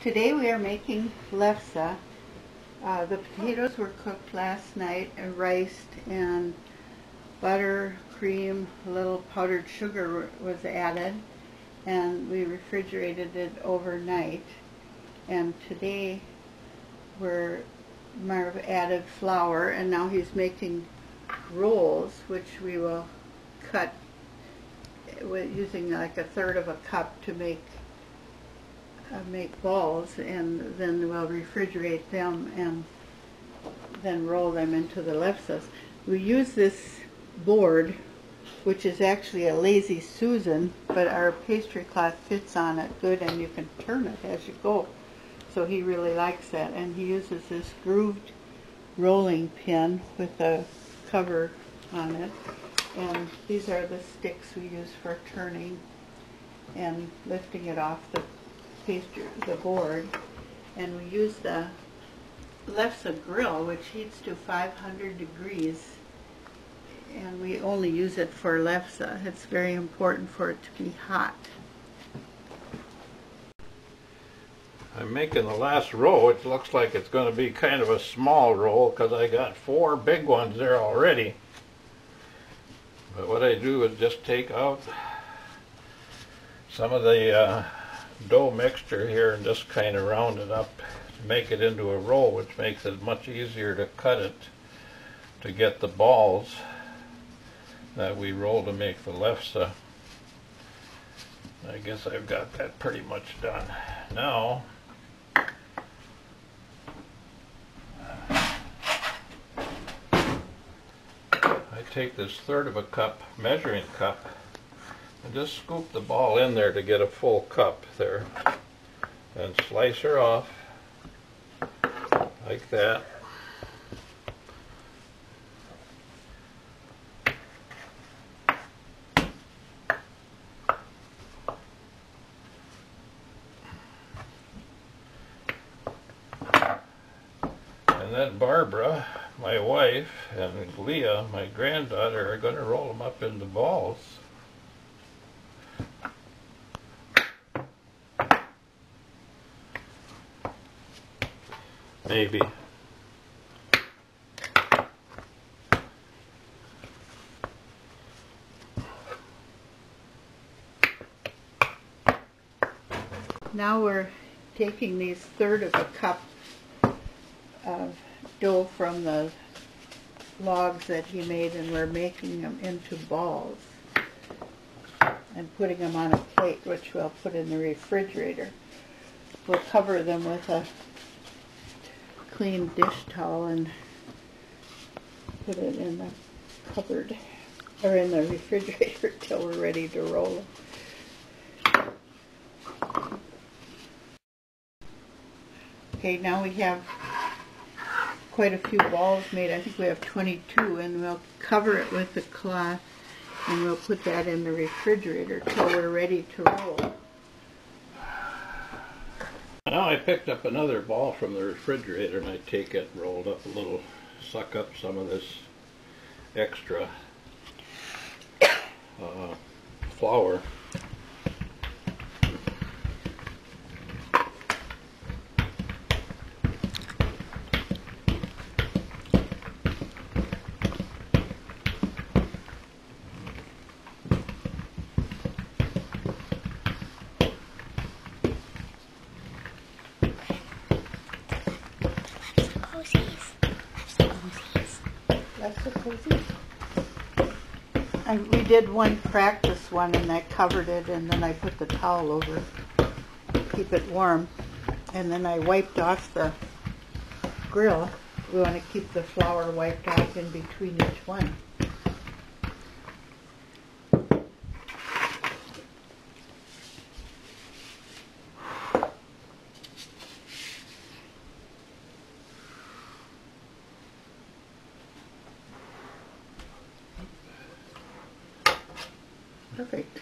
Today we are making lefse. The potatoes were cooked last night and riced, and butter, cream, a little powdered sugar was added, and we refrigerated it overnight. And today Marv added flour, and now he's making rolls, which we will cut using like a third of a cup to make balls, and then we'll refrigerate them and then roll them into the lefses. We use this board, which is actually a Lazy Susan, but our pastry cloth fits on it good, and you can turn it as you go. So he really likes that, and he uses this grooved rolling pin with a cover on it, and these are the sticks we use for turning and lifting it off the board. And we use the Lefse grill, which heats to 500 degrees, and we only use it for lefse. It's very important for it to be hot. I'm making the last row. It looks like it's going to be kind of a small roll because I got 4 big ones there already. But what I do is just take out some of the dough mixture here and just kind of round it up to make it into a roll, which makes it much easier to cut it to get the balls that we roll to make the lefse. I guess I've got that pretty much done. Now I take this third of a cup measuring cup and just scoop the ball in there to get a full cup there, and slice her off like that. And then Barbara, my wife, and Leah, my granddaughter, are going to roll them up into balls. Maybe. Now we're taking these third of a cup of dough from the logs that he made, and we're making them into balls and putting them on a plate, which we'll put in the refrigerator. We'll cover them with a clean dish towel and put it in the cupboard or in the refrigerator till we're ready to roll them. Okay, now we have quite a few balls made. I think we have 22, and we'll cover it with the cloth, and we'll put that in the refrigerator till we're ready to roll. Now I picked up another ball from the refrigerator, and I take it, rolled up a little, suck up some of this extra flour. We did one practice one, and I covered it, and then I put the towel over to keep it warm, and then I wiped off the grill. We want to keep the flour wiped off in between each one. Perfect.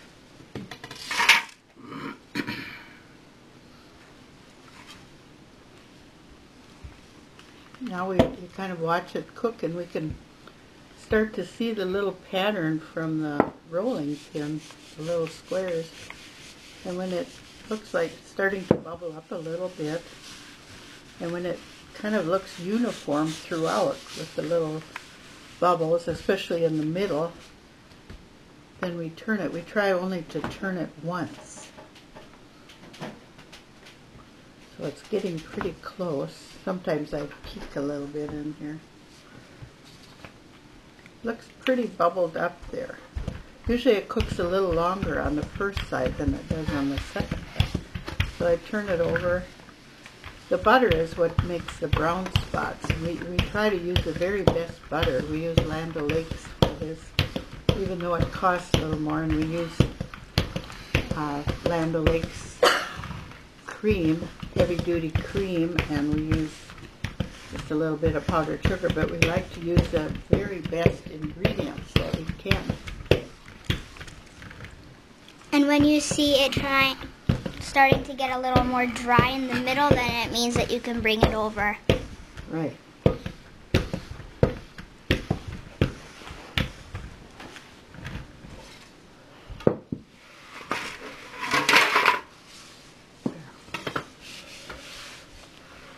Now we kind of watch it cook, and we can start to see the little pattern from the rolling pin, the little squares. And when it looks like it's starting to bubble up a little bit. And when it kind of looks uniform throughout with the little bubbles, especially in the middle, then we turn it. We try only to turn it once. So it's getting pretty close. Sometimes I peek a little bit in here. Looks pretty bubbled up there. Usually it cooks a little longer on the first side than it does on the second side. So I turn it over. The butter is what makes the brown spots. We try to use the very best butter. We use Land O'Lakes for this, even though it costs a little more, and we use Land O'Lakes cream, heavy duty cream, and we use just a little bit of powdered sugar, but we like to use the very best ingredients that we can. And when you see it starting to get a little more dry in the middle, then it means that you can bring it over. Right.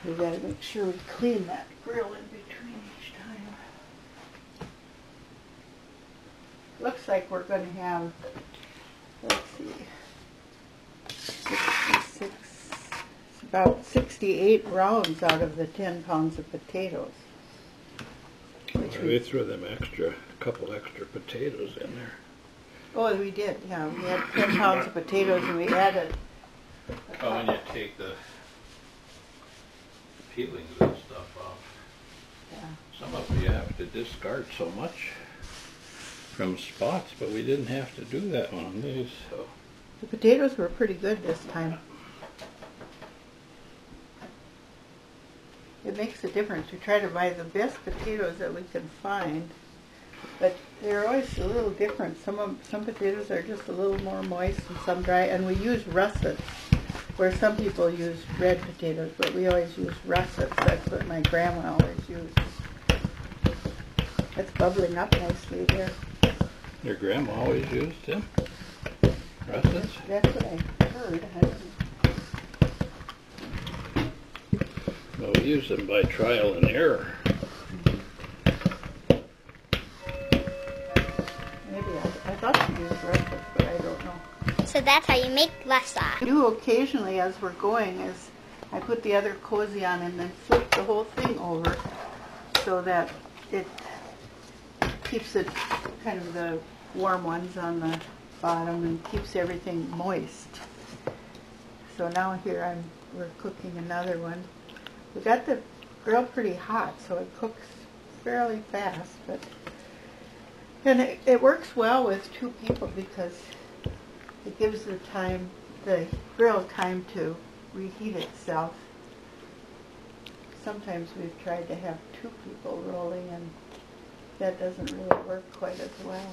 We gotta make sure we clean that grill in between each time. Looks like we're gonna have, let's see, 66, it's about 68 rounds out of the 10 pounds of potatoes. We threw them a couple extra potatoes in there. Oh, we did, yeah. We had 10 pounds of potatoes and we added. Oh, when you take the peelings and stuff off. Yeah. Some of them you have to discard so much from spots, but we didn't have to do that on these. So. The potatoes were pretty good this time. It makes a difference. We try to buy the best potatoes that we can find, but they're always a little different. Some potatoes are just a little more moist and some dry, and we use russets, where some people use red potatoes, but we always use russets. That's what my grandma always used. It's bubbling up nicely there. Your grandma always used them? Russets? That's what I heard. I don't know. Well, we use them by trial and error. Maybe I thought you used russets, but I don't know. So that's how you make lefse. I do occasionally as we're going is I put the other cozy on and then flip the whole thing over so that it keeps it kind of the warm ones on the bottom and keeps everything moist. So now here we're cooking another one. We got the grill pretty hot, so it cooks fairly fast, and it works well with two people because it gives the grill time to reheat itself. Sometimes we've tried to have two people rolling, and that doesn't really work quite as well.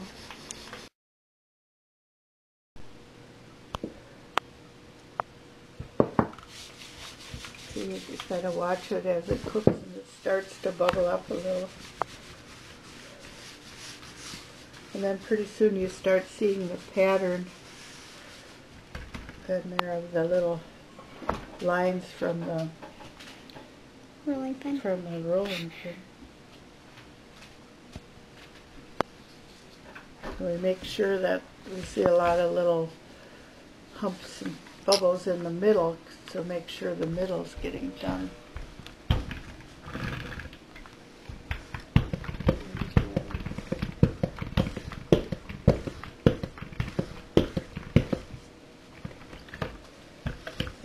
So you just gotta watch it as it cooks and it starts to bubble up a little. And then pretty soon you start seeing the pattern in there of the little lines from the Rolling pin. rolling pin. So we make sure that we see a lot of little humps and bubbles in the middle, so make sure the middle's getting done.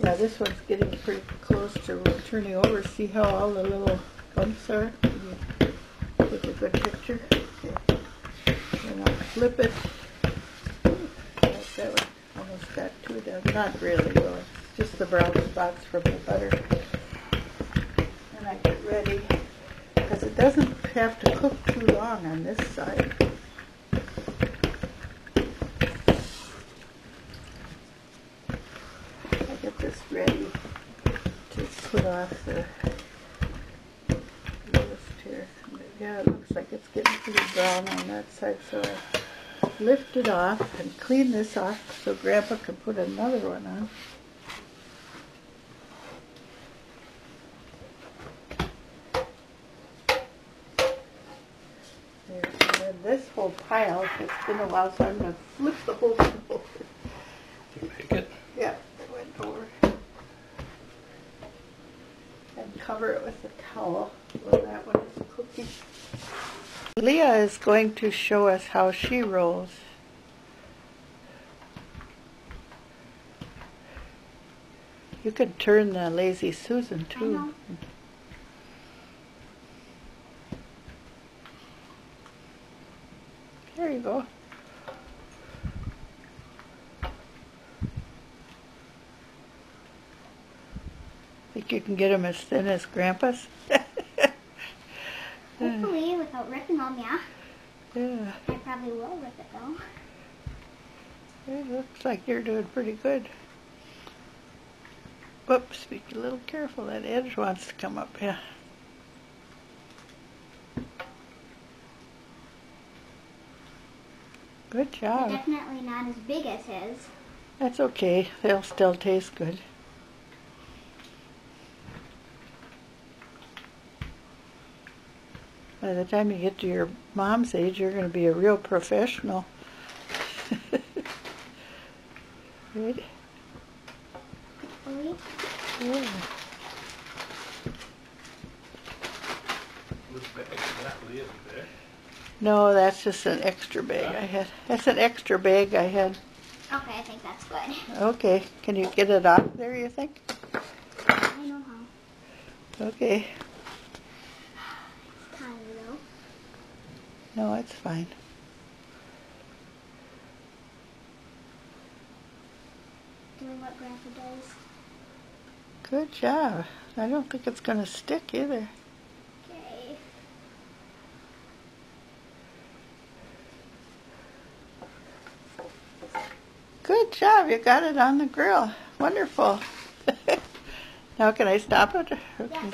Yeah, this one's getting pretty close to turning over. See how all the little bumps are? Can you take a good picture? Okay. And I'll flip it. That one almost got too done. Not really, though. Just the brown spots from the butter. And I get ready, because it doesn't have to cook too long on this side. I get this ready to put off the roast here. Yeah, it looks like it's getting pretty brown on that side, so I lift it off and clean this off so Grandpa can put another one on. this whole pile. It's been a while, so I'm going to flip the whole thing over. Make it. Yeah, it went over. And cover it with a towel while that one is cooking. Leah is going to show us how she rolls. You could turn the Lazy Susan too. I know. There you go. Think you can get them as thin as Grandpa's? Hopefully, without ripping them, yeah. Yeah, I probably will rip it though. it looks like you're doing pretty good. Whoops, be a little careful. That edge wants to come up, yeah. Good They're job. definitely not as big as his. That's okay. They'll still taste good. By the time you get to your mom's age, you're going to be a real professional. Right? Hopefully. Yeah. This bag is not Leah's bag. No, that's just an extra bag I had. That's an extra bag I had. Okay, I think that's good. Okay, can you get it off there, you think? I know how. Okay. It's tiny though. No, it's fine. Doing what Grandpa does. Good job. I don't think it's going to stick either. Okay. Good job. You got it on the grill. Wonderful. Now can I stop it? Okay. Yes.